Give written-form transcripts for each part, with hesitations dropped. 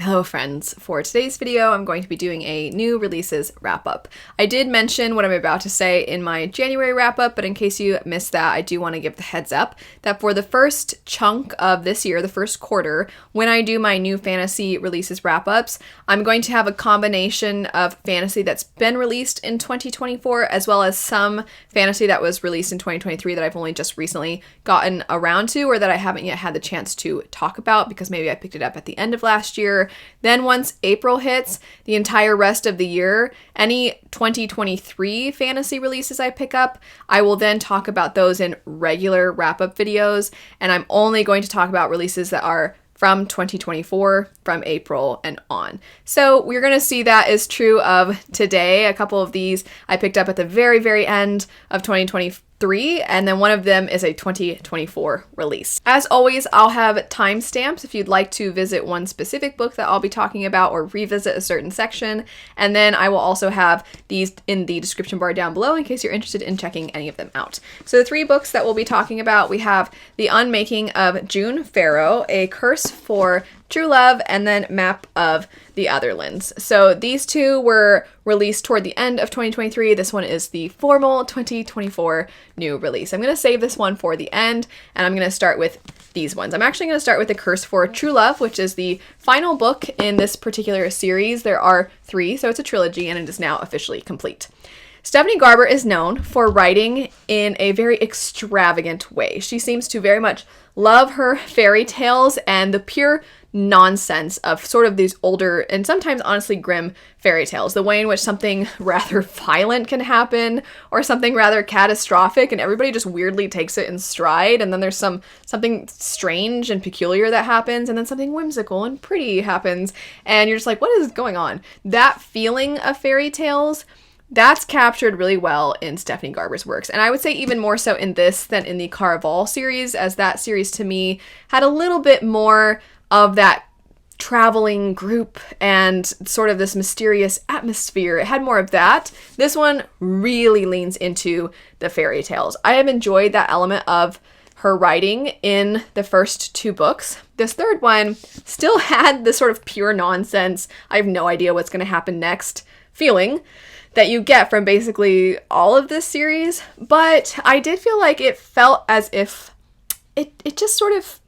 Hello friends, for today's video I'm going to be doing a new releases wrap-up. I did mention what I'm about to say in my January wrap-up, but in case you missed that, I do want to give the heads up that for the first chunk of this year, the first quarter, when I do my new fantasy releases wrap-ups, I'm going to have a combination of fantasy that's been released in 2024 as well as some fantasy that was released in 2023 that I've only just recently gotten around to or that I haven't yet had the chance to talk about because maybe I picked it up at the end of last year. Then once April hits, the entire rest of the year, any 2023 fantasy releases I pick up, I will then talk about those in regular wrap-up videos, and I'm only going to talk about releases that are from 2024, from April and on. So we're going to see that is true of today. A couple of these I picked up at the very, very end of 2023, and then one of them is a 2024 release. As always, I'll have timestamps if you'd like to visit one specific book that I'll be talking about or revisit a certain section, and then I will also have these in the description bar down below in case you're interested in checking any of them out. So the three books that we'll be talking about, we have The Unmaking of June Farrow, A Curse for True Love, and then Map of the Otherlands. So these two were released toward the end of 2023. This one is the formal 2024 new release. I'm going to save this one for the end, and I'm going to start with these ones. I'm actually going to start with A Curse for True Love, which is the final book in this particular series. There are three, so it's a trilogy, and it is now officially complete. Stephanie Garber is known for writing in a very extravagant way. She seems to very much love her fairy tales and the pure nonsense of sort of these older and sometimes honestly grim fairy tales. The way in which something rather violent can happen or something rather catastrophic and everybody just weirdly takes it in stride, and then there's something strange and peculiar that happens, and then something whimsical and pretty happens, and you're just like, what is going on? That feeling of fairy tales, that's captured really well in Stephanie Garber's works. And I would say even more so in this than in the Caraval series, as that series to me had a little bit more of that traveling group and sort of this mysterious atmosphere. It had more of that. This one really leans into the fairy tales. I have enjoyed that element of her writing in the first two books. This third one still had the sort of pure nonsense, I have no idea what's going to happen next feeling that you get from basically all of this series, but I did feel like it felt as if it just sort of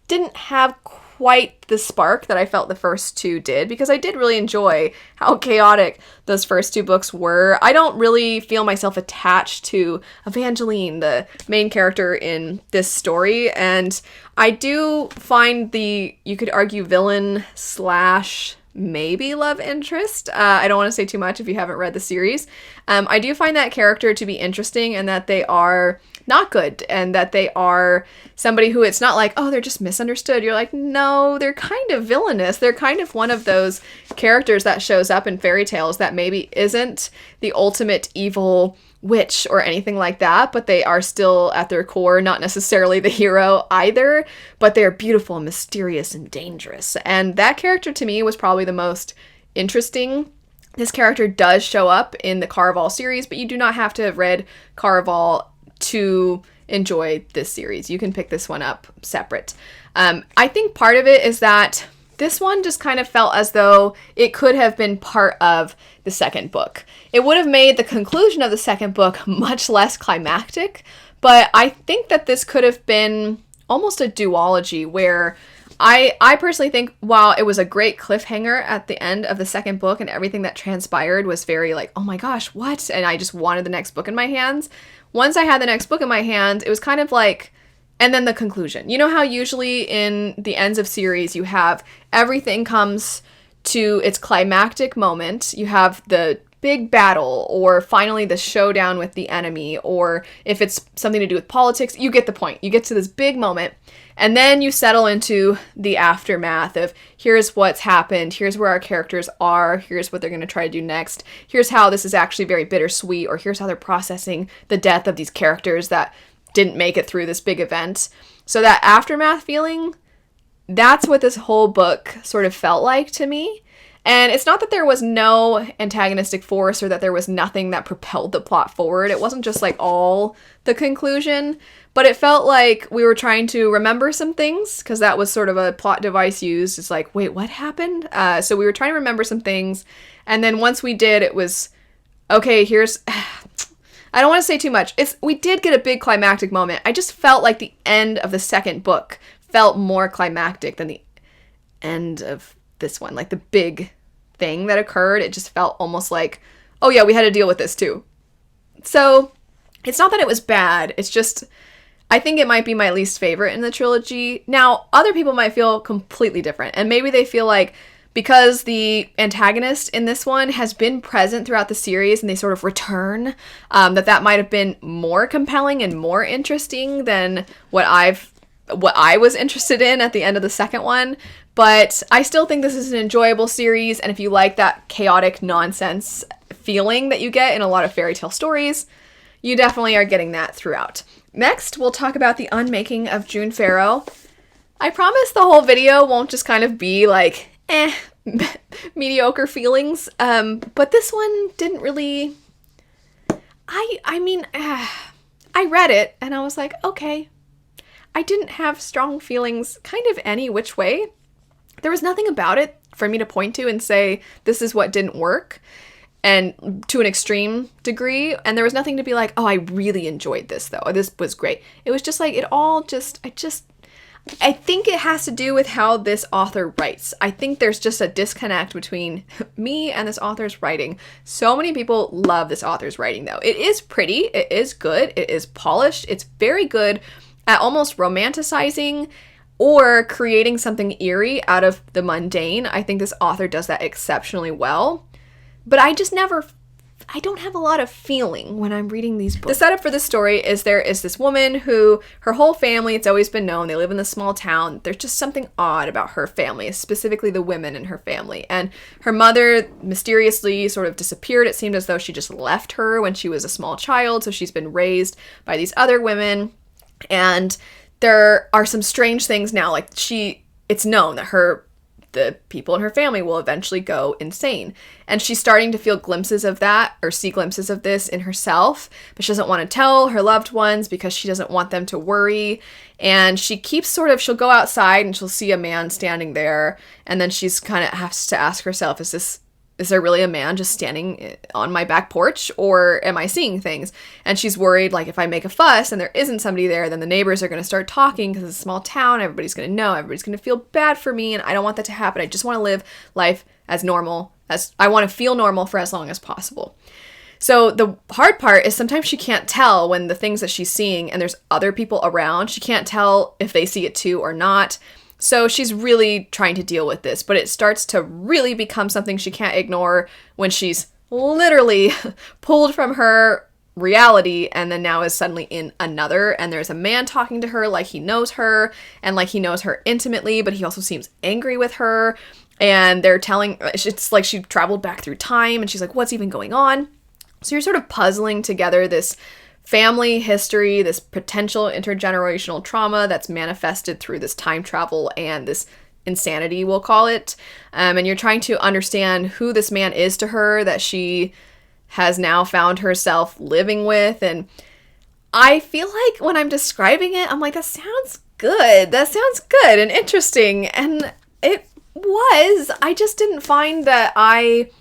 didn't have quite the spark that I felt the first two did, because I did really enjoy how chaotic those first two books were. I don't really feel myself attached to Evangeline, the main character in this story, and I do find you could argue villain slash maybe love interest. I don't want to say too much if you haven't read the series. I do find that character to be interesting and that they are not good and that they are somebody who it's not like, oh, they're just misunderstood. You're like, no, they're kind of villainous. They're kind of one of those characters that shows up in fairy tales that maybe isn't the ultimate evil witch or anything like that, but they are still at their core not necessarily the hero either, but they're beautiful and mysterious and dangerous. And that character to me was probably the most interesting. This character does show up in the Caraval series, but you do not have to have read Caraval to enjoy this series. You can pick this one up separate. I think part of it is that this one just kind of felt as though it could have been part of the second book. It would have made the conclusion of the second book much less climactic, but I think that this could have been almost a duology where I personally think while it was a great cliffhanger at the end of the second book and everything that transpired was very like, oh my gosh, what? And I just wanted the next book in my hands. Once I had the next book in my hands, it was kind of like, and then the conclusion. You know how usually in the ends of series you have everything comes to its climactic moment. You have the big battle or finally the showdown with the enemy, or if it's something to do with politics, you get the point. You get to this big moment and then you settle into the aftermath of here's what's happened, here's where our characters are, here's what they're going to try to do next, here's how this is actually very bittersweet, or here's how they're processing the death of these characters that didn't make it through this big event. So that aftermath feeling, that's what this whole book sort of felt like to me. And it's not that there was no antagonistic force or that there was nothing that propelled the plot forward. It wasn't just like all the conclusion, but it felt like we were trying to remember some things, because that was sort of a plot device used. It's like, wait, what happened? So we were trying to remember some things. And then once we did, it was, okay, here's... I don't want to say too much. We did get a big climactic moment. I just felt like the end of the second book felt more climactic than the end of this one. Like the big thing that occurred, it just felt almost like, oh yeah, we had to deal with this too. So it's not that it was bad. It's just, I think it might be my least favorite in the trilogy. Now, other people might feel completely different. And maybe they feel like because the antagonist in this one has been present throughout the series and they sort of return, that might have been more compelling and more interesting than what I was interested in at the end of the second one. But I still think this is an enjoyable series, and if you like that chaotic nonsense feeling that you get in a lot of fairy tale stories, you definitely are getting that throughout. Next, we'll talk about the unmaking of June Farrow. I promise the whole video won't just kind of be like, mediocre feelings, but this one didn't really... I read it, and I was like, okay. I didn't have strong feelings kind of any which way. There was nothing about it for me to point to and say, this is what didn't work, and to an extreme degree. And there was nothing to be like, oh, I really enjoyed this though. This was great. It was just like, I think it has to do with how this author writes. I think there's just a disconnect between me and this author's writing. So many people love this author's writing though. It is pretty, it is good, it is polished, it's very good at almost romanticizing or creating something eerie out of the mundane. I think this author does that exceptionally well. But I don't have a lot of feeling when I'm reading these books. The setup for this story is there is this woman who, her whole family, it's always been known, they live in this small town. There's just something odd about her family, specifically the women in her family. And her mother mysteriously sort of disappeared. It seemed as though she just left her when she was a small child, so she's been raised by these other women. And there are some strange things now, like it's known that the people in her family will eventually go insane. And she's starting to feel glimpses of that, or see glimpses of this in herself, but she doesn't want to tell her loved ones because she doesn't want them to worry. And she keeps she'll go outside and she'll see a man standing there, and then she's kind of has to ask herself, is there really a man just standing on my back porch, or am I seeing things? And she's worried, like, if I make a fuss and there isn't somebody there, then the neighbors are going to start talking because it's a small town. Everybody's going to know. Everybody's going to feel bad for me, and I don't want that to happen. I just want to live life as normal, as I want to feel normal for as long as possible. So the hard part is sometimes she can't tell when the things that she's seeing and there's other people around. She can't tell if they see it too or not. So she's really trying to deal with this, but it starts to really become something she can't ignore when she's literally pulled from her reality and then now is suddenly in another, and there's a man talking to her like he knows her and like he knows her intimately, but he also seems angry with her, and they're telling, it's like she traveled back through time and she's like, what's even going on? So you're sort of puzzling together this family history, this potential intergenerational trauma that's manifested through this time travel and this insanity, we'll call it. And you're trying to understand who this man is to her that she has now found herself living with. And I feel like when I'm describing it, I'm like, that sounds good. That sounds good and interesting. And it was. I just didn't find that I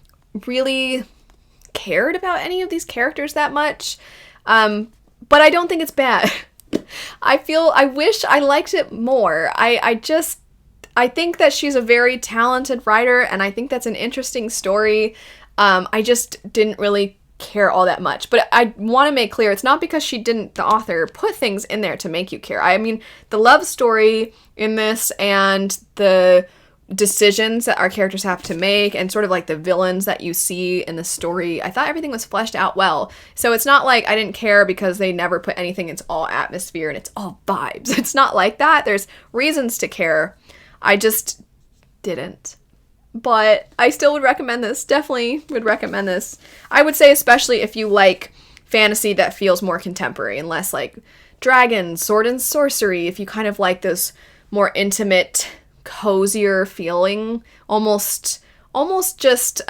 really cared about any of these characters that much. But I don't think it's bad. I wish I liked it more. I think that she's a very talented writer, and I think that's an interesting story. I just didn't really care all that much. But I want to make clear, it's not because the author put things in there to make you care. I mean, the love story in this and the decisions that our characters have to make and sort of like the villains that you see in the story, I thought everything was fleshed out well. So it's not like I didn't care because they never put anything, it's all atmosphere and it's all vibes. It's not like that. There's reasons to care. I just didn't. But I still would recommend this. Definitely would recommend this. I would say especially if you like fantasy that feels more contemporary and less like dragons, sword and sorcery. If you kind of like those more intimate, cozier feeling, almost almost just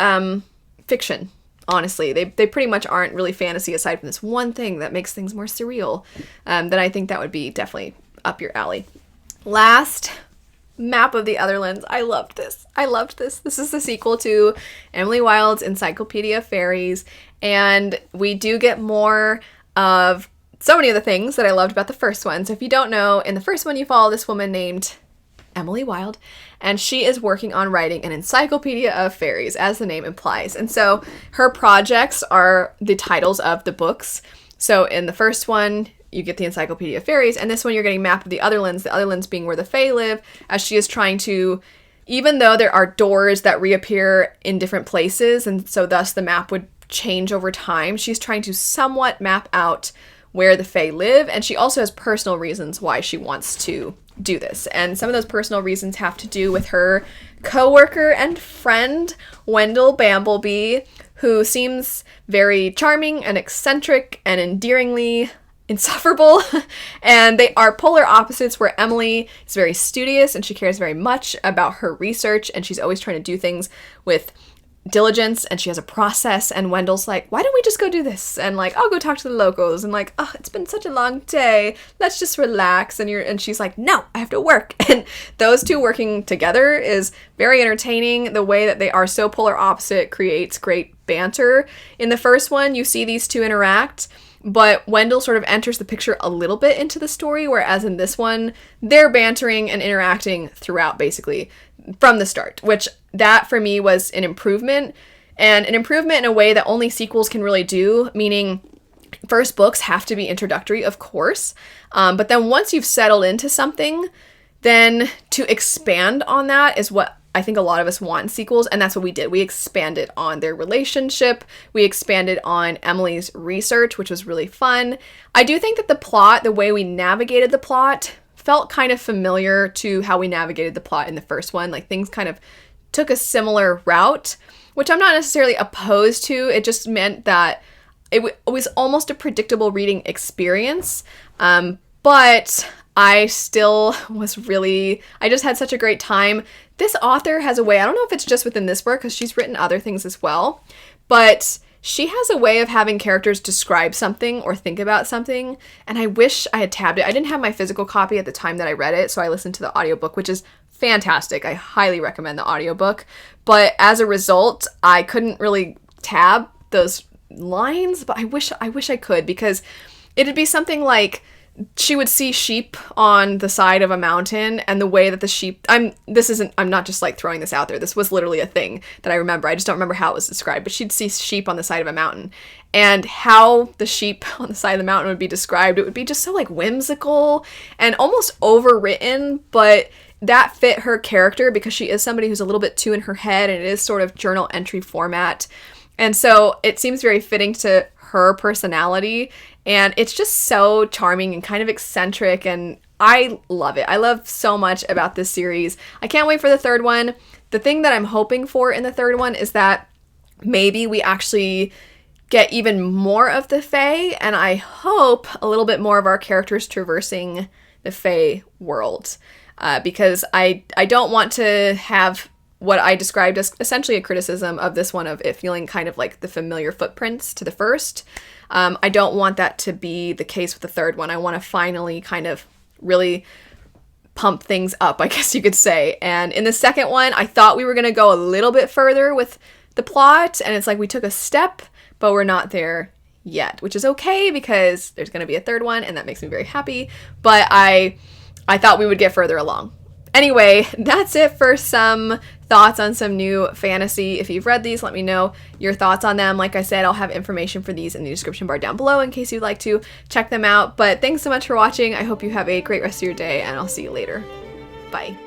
fiction, honestly. They pretty much aren't really fantasy aside from this one thing that makes things more surreal. Then I think that would be definitely up your alley. Last, Map of the Otherlands. I loved this. This is the sequel to Emily Wilde's Encyclopedia of Fairies, and we do get more of so many of the things that I loved about the first one. So if you don't know, in the first one you follow this woman named Emily Wilde, and she is working on writing an encyclopedia of fairies, as the name implies. And so her projects are the titles of the books. So in the first one, you get the Encyclopedia of Fairies, and this one you're getting Map of the Otherlands being where the Fae live, as she is trying to, even though there are doors that reappear in different places, and so thus the map would change over time, she's trying to somewhat map out where the Fae live, and she also has personal reasons why she wants to do this. And some of those personal reasons have to do with her co-worker and friend, Wendell Bamblebee, who seems very charming and eccentric and endearingly insufferable. And they are polar opposites, where Emily is very studious and she cares very much about her research, and she's always trying to do things with diligence, and she has a process, and Wendell's like, why don't we just go do this, and like, I'll go talk to the locals, and like, oh, it's been such a long day, let's just relax, and she's like, no, I have to work. And those two working together is very entertaining. The way that they are so polar opposite creates great banter. In the first one, you see these two interact, but Wendell sort of enters the picture a little bit into the story, whereas in this one, they're bantering and interacting throughout, basically, from the start, which that for me was an improvement, and an improvement in a way that only sequels can really do, meaning first books have to be introductory, of course, but then once you've settled into something, then to expand on that is what I think a lot of us want in sequels, and that's what we did. We expanded on their relationship, we expanded on Emily's research, which was really fun. I do think that the plot, the way we navigated the plot, felt kind of familiar to how we navigated the plot in the first one. Like, things kind of took a similar route, which I'm not necessarily opposed to. It just meant that it was almost a predictable reading experience, but I still I just had such a great time. This author has a way, I don't know if it's just within this work, because she's written other things as well, but she has a way of having characters describe something or think about something, and I wish I had tabbed it. I didn't have my physical copy at the time that I read it, so I listened to the audiobook, which is fantastic. I highly recommend the audiobook, but as a result, I couldn't really tab those lines, but I wish I could, because it'd be something like, she would see sheep on the side of a mountain, and the way that the sheep, I'm not just like throwing this out there. This was literally a thing that I remember. I just don't remember how it was described, but she'd see sheep on the side of a mountain, and how the sheep on the side of the mountain would be described. It would be just so like whimsical and almost overwritten, but that fit her character because she is somebody who's a little bit too in her head, and it is sort of journal entry format. And so it seems very fitting to her personality, and it's just so charming and kind of eccentric, and I love it. I love so much about this series. I can't wait for the third one. The thing that I'm hoping for in the third one is that maybe we actually get even more of the Fae, and I hope a little bit more of our characters traversing the Fae world, because I don't want to have what I described as essentially a criticism of this one, of it feeling kind of like the familiar footprints to the first. I don't want that to be the case with the third one. I want to finally kind of really pump things up, I guess you could say. And in the second one, I thought we were going to go a little bit further with the plot, and it's like we took a step, but we're not there yet, which is okay because there's going to be a third one, and that makes me very happy. But I thought we would get further along. Anyway, that's it for some thoughts on some new fantasy. If you've read these, let me know your thoughts on them. Like I said, I'll have information for these in the description bar down below in case you'd like to check them out. But thanks so much for watching. I hope you have a great rest of your day, and I'll see you later. Bye.